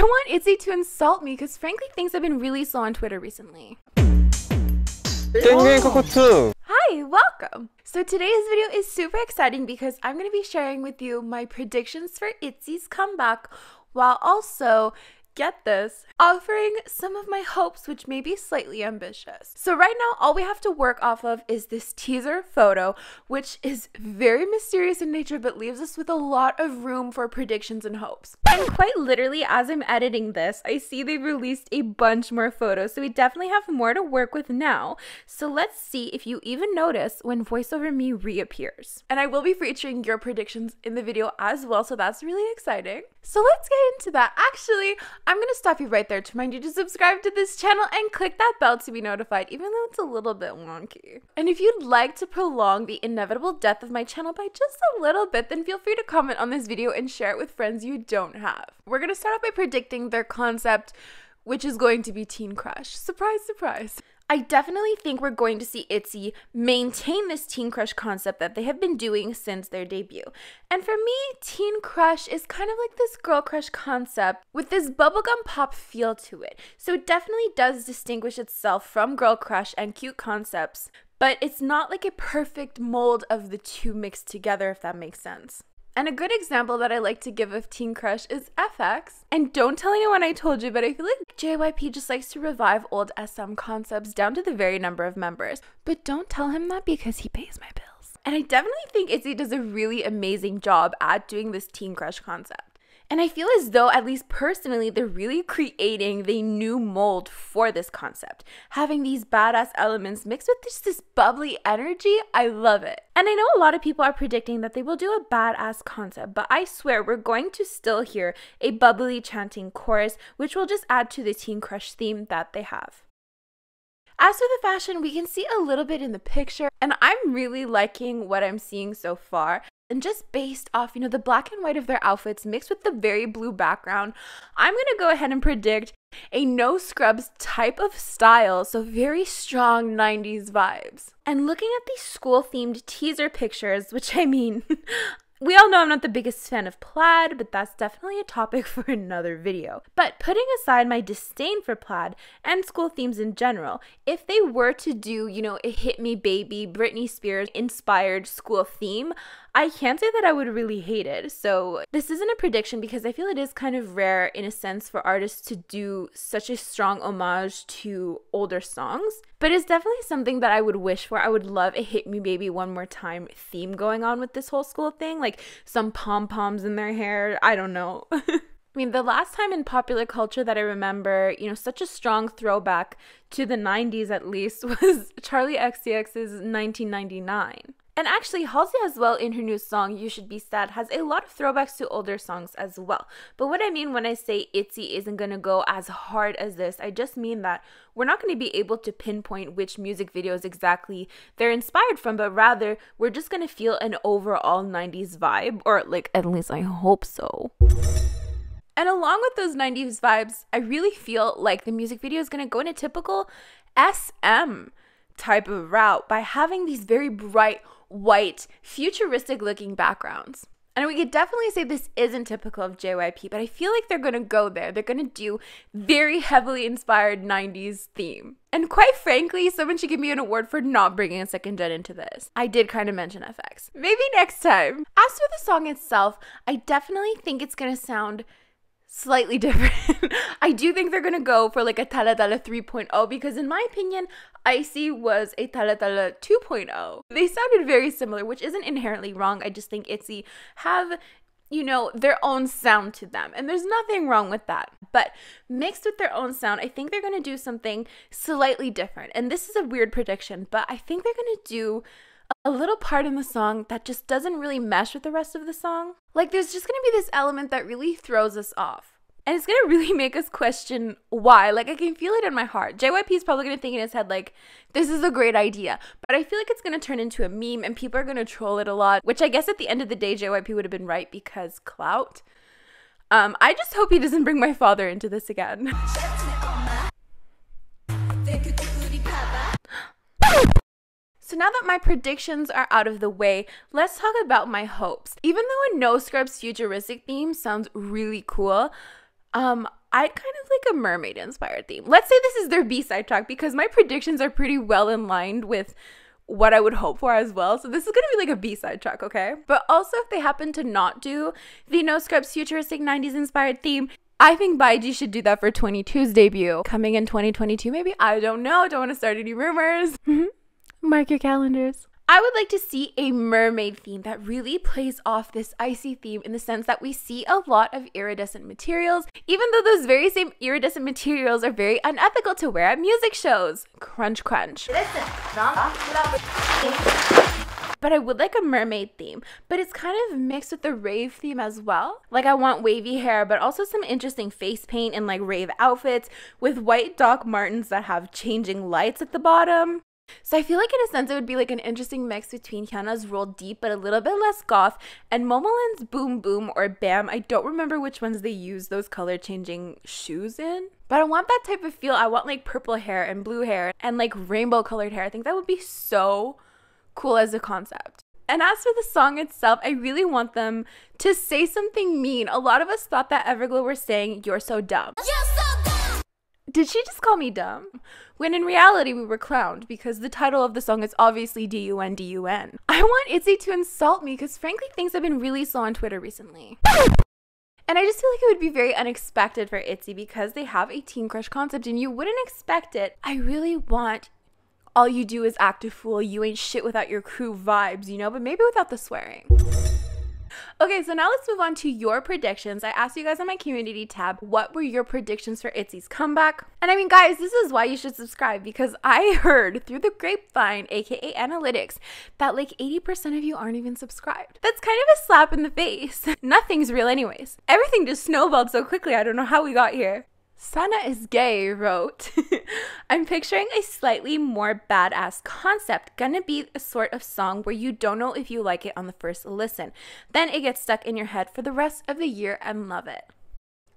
want Itzy to insult me because frankly things have been really slow on Twitter recently. cockatoo. Hi, welcome! So today's video is super exciting because I'm going to be sharing with you my predictions for Itzy's comeback while also, get this, offering some of my hopes which may be slightly ambitious. So right now all we have to work off of is this teaser photo which is very mysterious in nature but leaves us with a lot of room for predictions and hopes. And quite literally as I'm editing this, I see they've released a bunch more photos, so we definitely have more to work with now. So let's see if you even notice when voiceover me reappears. And I will be featuring your predictions in the video as well, so that's really exciting. So let's get into that. Actually, I'm going to stop you right there to remind you to subscribe to this channel and click that bell to be notified, even though it's a little bit wonky. And if you'd like to prolong the inevitable death of my channel by just a little bit, then feel free to comment on this video and share it with friends you don't have. We're going to start off by predicting their concept, which is going to be Teen Crush. Surprise, surprise. I definitely think we're going to see Itzy maintain this teen crush concept that they have been doing since their debut. And for me, teen crush is kind of like this girl crush concept with this bubblegum pop feel to it. So it definitely does distinguish itself from girl crush and cute concepts, but it's not like a perfect mold of the two mixed together, if that makes sense. And a good example that I like to give of teen crush is FX. And don't tell anyone I told you, but I feel like JYP just likes to revive old SM concepts down to the very number of members. But don't tell him that because he pays my bills. And I definitely think Itzy does a really amazing job at doing this teen crush concept. And I feel as though, at least personally, they're really creating the new mold for this concept. Having these badass elements mixed with just this bubbly energy, I love it. And I know a lot of people are predicting that they will do a badass concept, but I swear we're going to still hear a bubbly chanting chorus, which will just add to the teen crush theme that they have. As for the fashion, we can see a little bit in the picture, and I'm really liking what I'm seeing so far. And just based off, the black and white of their outfits mixed with the very blue background, I'm going to go ahead and predict a no scrubs type of style, so very strong 90s vibes. And looking at these school-themed teaser pictures, which I mean, we all know I'm not the biggest fan of plaid, but that's definitely a topic for another video. But putting aside my disdain for plaid and school themes in general, if they were to do, a Hit Me Baby, Britney Spears inspired school theme, I can't say that I would really hate it. So this isn't a prediction because I feel it is kind of rare in a sense for artists to do such a strong homage to older songs. But it's definitely something that I would wish for. I would love a Hit Me Baby One More Time theme going on with this whole school thing. Like some pom-poms in their hair. I don't know. I mean, the last time in popular culture that I remember, such a strong throwback to the 90s at least was Charli XCX's 1999. And actually, Halsey as well in her new song, You Should Be Sad, has a lot of throwbacks to older songs as well. But what I mean when I say Itzy isn't going to go as hard as this, I just mean that we're not going to be able to pinpoint which music videos exactly they're inspired from, but rather we're just going to feel an overall 90s vibe, or at least I hope so. And along with those 90s vibes, I really feel like the music video is going to go in a typical SM type of route by having these very bright, white, futuristic looking backgrounds. And we could definitely say this isn't typical of JYP, but I feel like they're going to go there. They're going to do very heavily inspired 90s theme. And quite frankly, someone should give me an award for not bringing a second gen into this. I did kind of mention FX. Maybe next time. As for the song itself, I definitely think it's going to sound slightly different. I do think they're gonna go for like a Tala Tala 3.0 because in my opinion, Icy was a Tala Tala 2.0. They sounded very similar, which isn't inherently wrong. I just think Itzy have, their own sound to them. And there's nothing wrong with that. But mixed with their own sound, I think they're gonna do something slightly different. And this is a weird prediction, but I think they're gonna do a little part in the song that just doesn't really mesh with the rest of the song. Like there's just gonna be this element that really throws us off. And it's gonna really make us question why. Like I can feel it in my heart. JYP is probably gonna think in his head like, this is a great idea. But I feel like it's gonna turn into a meme and people are gonna troll it a lot. Which I guess at the end of the day, JYP would have been right because clout. I just hope he doesn't bring my father into this again. So now that my predictions are out of the way, let's talk about my hopes. Even though a no scrubs futuristic theme sounds really cool, I'd kind of like a mermaid inspired theme. Let's say this is their B-side track because my predictions are pretty well in line with what I would hope for as well. So this is gonna be like a B-side track, okay? But also if they happen to not do the No Scrubs futuristic 90s inspired theme, I think Baiji should do that for 22's debut coming in 2022 maybe. I don't know. Don't want to start any rumors. Mark your calendars. I would like to see a mermaid theme that really plays off this icy theme in the sense that we see a lot of iridescent materials, even though those very same iridescent materials are very unethical to wear at music shows. Crunch, crunch. But I would like a mermaid theme, but it's kind of mixed with the rave theme as well. Like I want wavy hair, but also some interesting face paint and like rave outfits with white Doc Martens that have changing lights at the bottom. So I feel like in a sense it would be like an interesting mix between Hyuna's Roll Deep but a little bit less goth and Momoland's Boom Boom or Bam. I don't remember which ones they use those color changing shoes in. But I want that type of feel. I want like purple hair and blue hair and like rainbow colored hair. I think that would be so cool as a concept. And as for the song itself, I really want them to say something mean. A lot of us thought that Everglow were saying, "You're so dumb." You're so dumb! Did she just call me dumb? When in reality, we were clowned because the title of the song is obviously D-U-N-D-U-N. I want Itzy to insult me because frankly, things have been really slow on Twitter recently. And I just feel like it would be very unexpected for Itzy because they have a teen crush concept and you wouldn't expect it. I really want all you do is act a fool, you ain't shit without your crew vibes, you know, but maybe without the swearing. Okay, so now let's move on to your predictions. I asked you guys on my community tab, what were your predictions for Itzy's comeback? And I mean, guys, this is why you should subscribe because I heard through the grapevine, aka analytics, that like 80% of you aren't even subscribed. That's kind of a slap in the face. Nothing's real anyways. Everything just snowballed so quickly, I don't know how we got here. Sana is gay wrote, I'm picturing a slightly more badass concept. Gonna be a sort of song where you don't know if you like it on the first listen. Then it gets stuck in your head for the rest of the year and love it.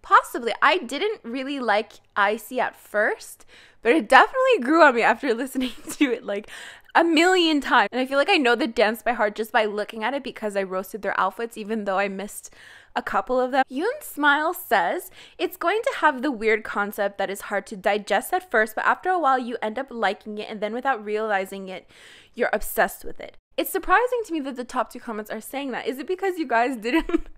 Possibly. I didn't really like Icy at first, but it definitely grew on me after listening to it like a million times. And I feel like I know the dance by heart just by looking at it because I roasted their outfits even though I missed a couple of them. Yoon Smile says, it's going to have the weird concept that is hard to digest at first, but after a while you end up liking it and then without realizing it, you're obsessed with it. It's surprising to me that the top 2 comments are saying that. Is it because you guys didn't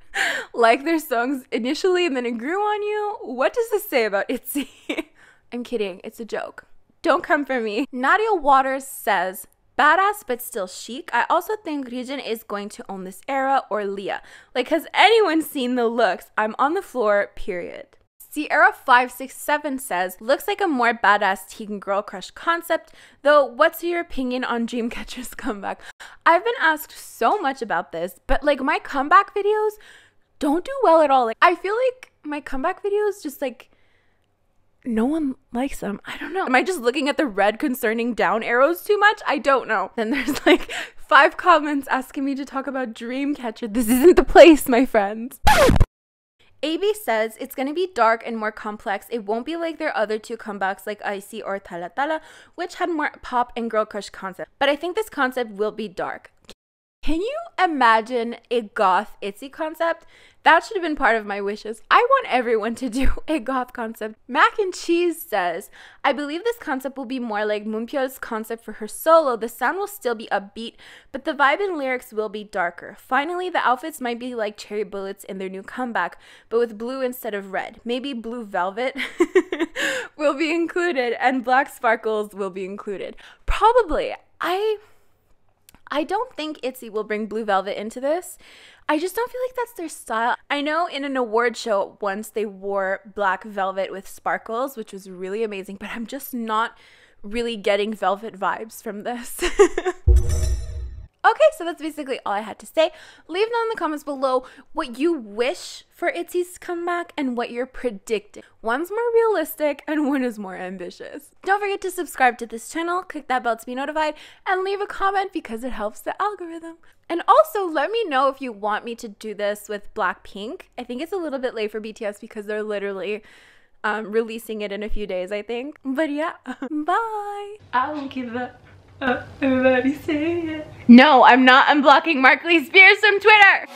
like their songs initially and then it grew on you? What does this say about Itzy? I'm kidding, it's a joke. Don't come for me. Nadia Waters says, badass but still chic. I also think Ryujin is going to own this era or Leah. Like, has anyone seen the looks? I'm on the floor, period. Sierra567 says, looks like a more badass teen girl crush concept, though what's your opinion on Dreamcatcher's comeback? I've been asked so much about this, but like my comeback videos don't do well at all. Like, I feel like my comeback videos just like, no one likes them. I don't know. Am I just looking at the red concerning down arrows too much? I don't know. Then there's like 5 comments asking me to talk about Dreamcatcher. This isn't the place, my friends. AB says it's going to be dark and more complex. It won't be like their other 2 comebacks like Icy or Tala Tala, which had more pop and girl crush concept. But I think this concept will be dark. Can you imagine a goth Itzy concept? That should have been part of my wishes. I want everyone to do a goth concept. Mac and Cheese says, I believe this concept will be more like Moonpyo's concept for her solo. The sound will still be upbeat, but the vibe and lyrics will be darker. Finally, the outfits might be like Cherry Bullets in their new comeback, but with blue instead of red. Maybe blue velvet will be included and black sparkles will be included. Probably. I don't think Itzy will bring Blue Velvet into this. I just don't feel like that's their style. I know in an award show once they wore black velvet with sparkles, which was really amazing, but I'm just not really getting velvet vibes from this. Okay, so that's basically all I had to say. Leave down in the comments below what you wish for Itzy's comeback and what you're predicting. One's more realistic and one is more ambitious. Don't forget to subscribe to this channel, click that bell to be notified, and leave a comment because it helps the algorithm. And also, let me know if you want me to do this with Blackpink. I think it's a little bit late for BTS because they're literally releasing it in a few days, I think. But yeah, bye. I won't give up. Everybody say it. No, I'm not unblocking Markley Spears from Twitter.